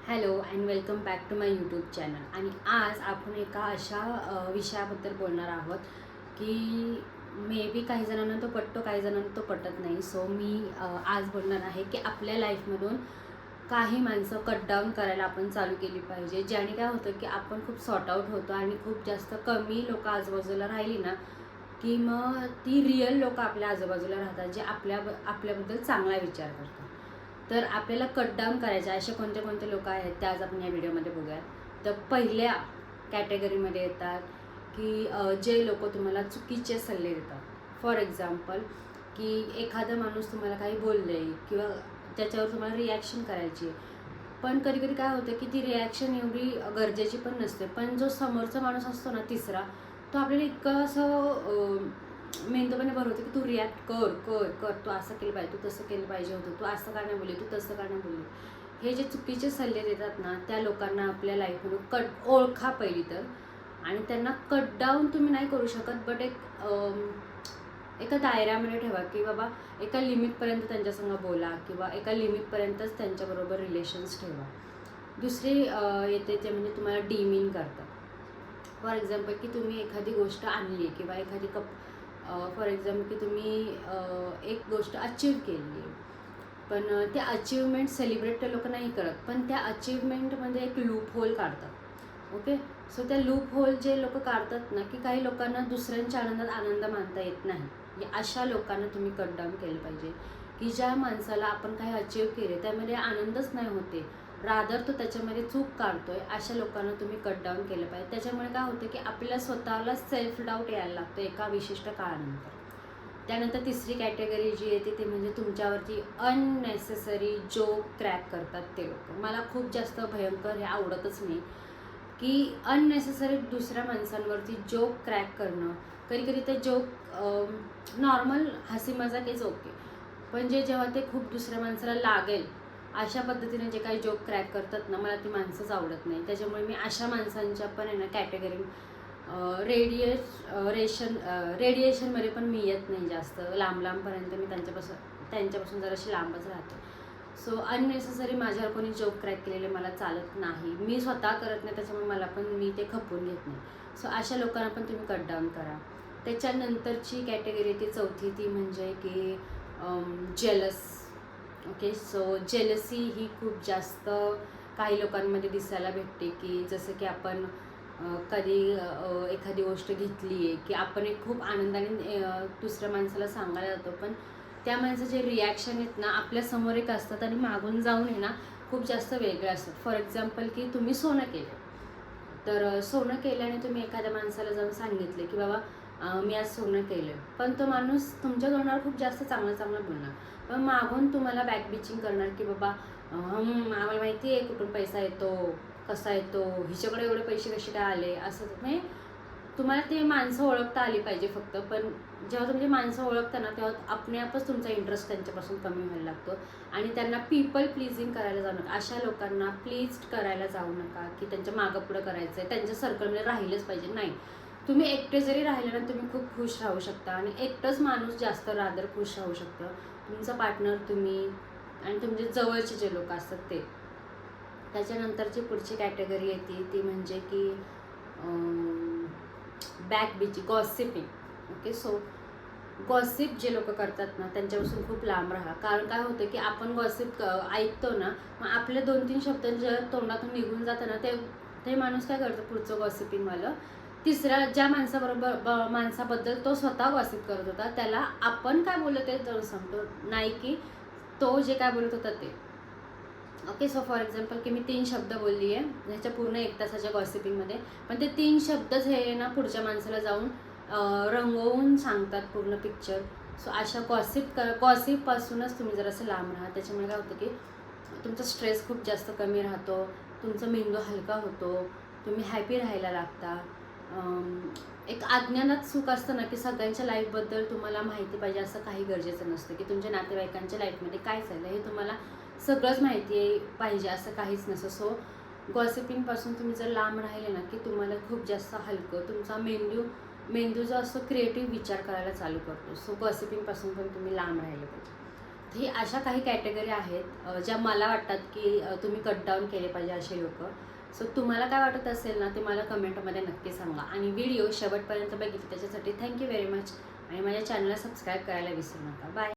Hello and welcome back to my YouTube channel. आणि आज आपण एका अशा विषयाबद्दल बोलणार आहोत की मे बी काही जणांना तो पटतो, काही जणांना तो पटत नाही. सो मी आज बोलणार आहे की आपल्या लाईफमधून काही माणसं कट डाऊन करायला आपण चालू केली पाहिजे, ज्याने काय होतं की आपण खूप सॉर्ट आऊट होतो आणि खूप जास्त कमी लोक आजूबाजूला राहिली ना की मग ती रिअल लोक आपल्या आजूबाजूला राहतात, जे आपल्याबद्दल चांगला विचार करतात. तर आपल्याला कट डाऊन करायचे असे कोणते कोणते लोक आहेत ते आज आपण या व्हिडिओमध्ये बघूया. तर पहिल्या कॅटेगरीमध्ये येतात की जे लोक तुम्हाला चुकीचे सल्ले देतात. फॉर एक्झाम्पल की एखादा माणूस तुम्हाला काही बोलले किंवा त्याच्यावर तुम्हाला रिॲक्शन करायची, पण कधी कधी काय होतं की ती रिॲक्शन एवढी गरजेची पण नसते, पण जो समोरचा माणूस असतो ना तिसरा, तो आपल्याला इतकं असं मेंदूपणे भरवतो की तू रिॲक्ट कर कर कर, तू असं केलं पाहिजे, तू तसं केलं पाहिजे होतं, तू असं का नाही बोलली, तू तसं का नाही बोलली. हे जे चुकीचे सल्ले देतात ना त्या लोकांना आपल्या लाईफमधून ओळखा पहिली तर. आणि त्यांना कट डाऊन तुम्ही नाही करू शकत, बट एका दायऱ्यामध्ये ठेवा की बाबा एका लिमिटपर्यंत त्यांच्यासंग बोला किंवा एका लिमिटपर्यंतच त्यांच्याबरोबर रिलेशन्स ठेवा. दुसरी येते ते म्हणजे तुम्हाला डीमीन करतात. फॉर एक्झाम्पल की तुम्ही एखादी गोष्ट आणली किंवा एखादी फॉर एक्झाम्पल की तुम्ही एक गोष्ट अचीव केली आहे, पण त्या अचीवमेंट सेलिब्रेट ते लोक नाही करत, पण त्या अचीवमेंटमध्ये एक लूप होल काढतात. ओके, सो त्या लूप होल जे लोक काढतात ना की काही लोकांना दुसऱ्यांच्या आनंदात आनंद मानता येत नाही, अशा लोकांना तुम्ही कट डाऊन केलं पाहिजे. की ज्या माणसाला आपण काही अचीव केले त्यामध्ये आनंदच नाही होते, रादर तो त्याच्यामध्ये चूक काढतोय, अशा लोकांना तुम्ही कट डाऊन केलं पाहिजे. त्याच्यामुळे काय होतं की आपल्याला स्वतःला सेल्फ डाऊट यायला लागतो एका विशिष्ट काळानंतर. त्यानंतर तिसरी कॅटेगरी जी येते ती म्हणजे तुमच्यावरती अननेसेसरी जोक क्रॅक करतात ते लोक. मला खूप जास्त भयंकर हे आवडतच नाही की अननेसेसरी दुसऱ्या माणसांवरती जोक क्रॅक करणं. कधी कधी ते जोक नॉर्मल हसी मजाक इज ओके, पण जेव्हा ते खूप दुसऱ्या माणसाला लागेल अशा पद्धतीने जे काही जोक क्रॅक करतात ना, मला ती माणसंच आवडत नाही. त्याच्यामुळे मी अशा माणसांच्या पण आहे ना कॅटेगरी रेडिएशनमध्ये पण मी येत नाही जास्त लांब लांबपर्यंत. मी त्यांच्यापासून जराशी लांबच राहते. सो अननेसेसरी माझ्यावर कोणी जोक क्रॅक केलेले मला चालत नाही, मी स्वतः करत नाही, त्याच्यामुळे मला पण मी ते खपवून घेत नाही. सो अशा लोकांना पण तुम्ही कट डाऊन करा. त्याच्यानंतरची कॅटेगरी ती चौथी, ती म्हणजे की जेलस. ओके, सो जेलसी ही खूप जास्त काही लोकांमध्ये दिसायला भेटते. की जसं की आपण कधी एखादी गोष्ट घेतली आहे की आपण एक खूप आनंदाने दुसऱ्या माणसाला सांगायला जातो, पण त्या माणसाचे रिॲक्शन आहेत ना आपल्यासमोर एक असतात आणि मागून जाऊन आहे ना खूप जास्त वेगळे असतात. फॉर एक्झाम्पल की तुम्ही सोनं केलं, तर सोनं केल्याने तुम्ही एखाद्या माणसाला जाऊन सांगितले की बाबा मी आज सोनं केलं, पण तो माणूस तुमच्या तोंडावर खूप जास्त चांगलं चांगलं बोलणार, पण मागून तुम्हाला बॅक बिचिंग करणार की बाबा आम्हाला माहिती आहे कुठून पैसा येतो, कसा येतो, हिच्याकडे एवढे पैसे कसे काय आले, असं. म्हणजे तुम्हाला ते माणसं ओळखता आली पाहिजे फक्त. पण जेव्हा तुम्ही माणसं ओळखता ना तेव्हा आपणे आपच तुमचा इंटरेस्ट त्यांच्यापासून कमी व्हायला लागतो आणि त्यांना पीपल प्लीजिंग करायला जाऊ नका. अशा लोकांना प्लीज करायला जाऊ नका की त्यांच्या मागं पुढं करायचं आहे, त्यांच्या सर्कलमध्ये राहिलंच पाहिजे. नाही, तुम्ही एकटे जरी राहिले ना तुम्ही खूप खुश राहू शकता आणि एकटंच माणूस जास्त रादर खुश राहू शकतं. तुमचा पार्टनर, तुम्ही आणि तुमचे जवळचे जे लोक असतात ते. त्याच्यानंतरची पुढची कॅटेगरी येते ती म्हणजे की बॅक बिच गॉसिपिंग. ओके, सो गॉसिप जे लोक करतात ना त्यांच्यापासून खूप लांब राहा. कारण काय होतं की आपण गॉसिप ऐकतो ना, मग आपले 2-3 शब्द जे तोंडातून निघून जातं ना ते ते माणूस काय करतो पुढचं गॉसिपिंगवालं, तिसऱ्या ज्या माणसाबद्दल तो स्वतः गॉसिप करत होता त्याला आपण काय बोललो ते जाऊन सांगतो, नाही की तो जे काय बोलत होता ते. ओके, सो फॉर एक्झाम्पल की मी 3 शब्द बोलली आहे ह्याच्या पूर्ण 1 तासाच्या गॉसिपिंगमध्ये, पण ते 3 शब्दच हे ना पुढच्या माणसाला जाऊन रंगवून सांगतात पूर्ण पिक्चर. सो अशा गॉसिपपासूनच तुम्ही जरासं लांब राहा. त्याच्यामुळे काय होतं की तुमचा स्ट्रेस खूप जास्त कमी राहतो, तुमचा मेंदू हलका होतो, तुम्ही हॅपी राहायला लागता. एक अज्ञानात सुख असतं ना की सगळ्यांच्या लाईफबद्दल तुम्हाला माहिती पाहिजे असं काही गरजेचं नसतं. की तुमच्या नातेवाईकांच्या लाईफमध्ये काय चाललं हे तुम्हाला सगळंच माहिती आहे पाहिजे असं काहीच नसतं. सो गॉसिपिंगपासून तुम्ही जर लांब राहिले ना की तुम्हाला खूप जास्त हलकं, तुमचा मेंदू जो असतो क्रिएटिव्ह विचार करायला चालू करतो. सो गॉसिपिंगपासून पण तुम्ही लांब राहिले पाहिजे. ही अशा काही कॅटेगरी आहेत ज्या मला वाटतात की तुम्ही कट डाऊन केले पाहिजे असे लोक. सो तुम्हाला काय वाटत असेल ना ते मला कमेंटमध्ये नक्की सांगा. आणि व्हिडिओ शेवटपर्यंत बघितली त्याच्यासाठी थँक्यू व्हेरी मच. आणि माझ्या चॅनलला सबस्क्राईब करायला विसरू नका. बाय.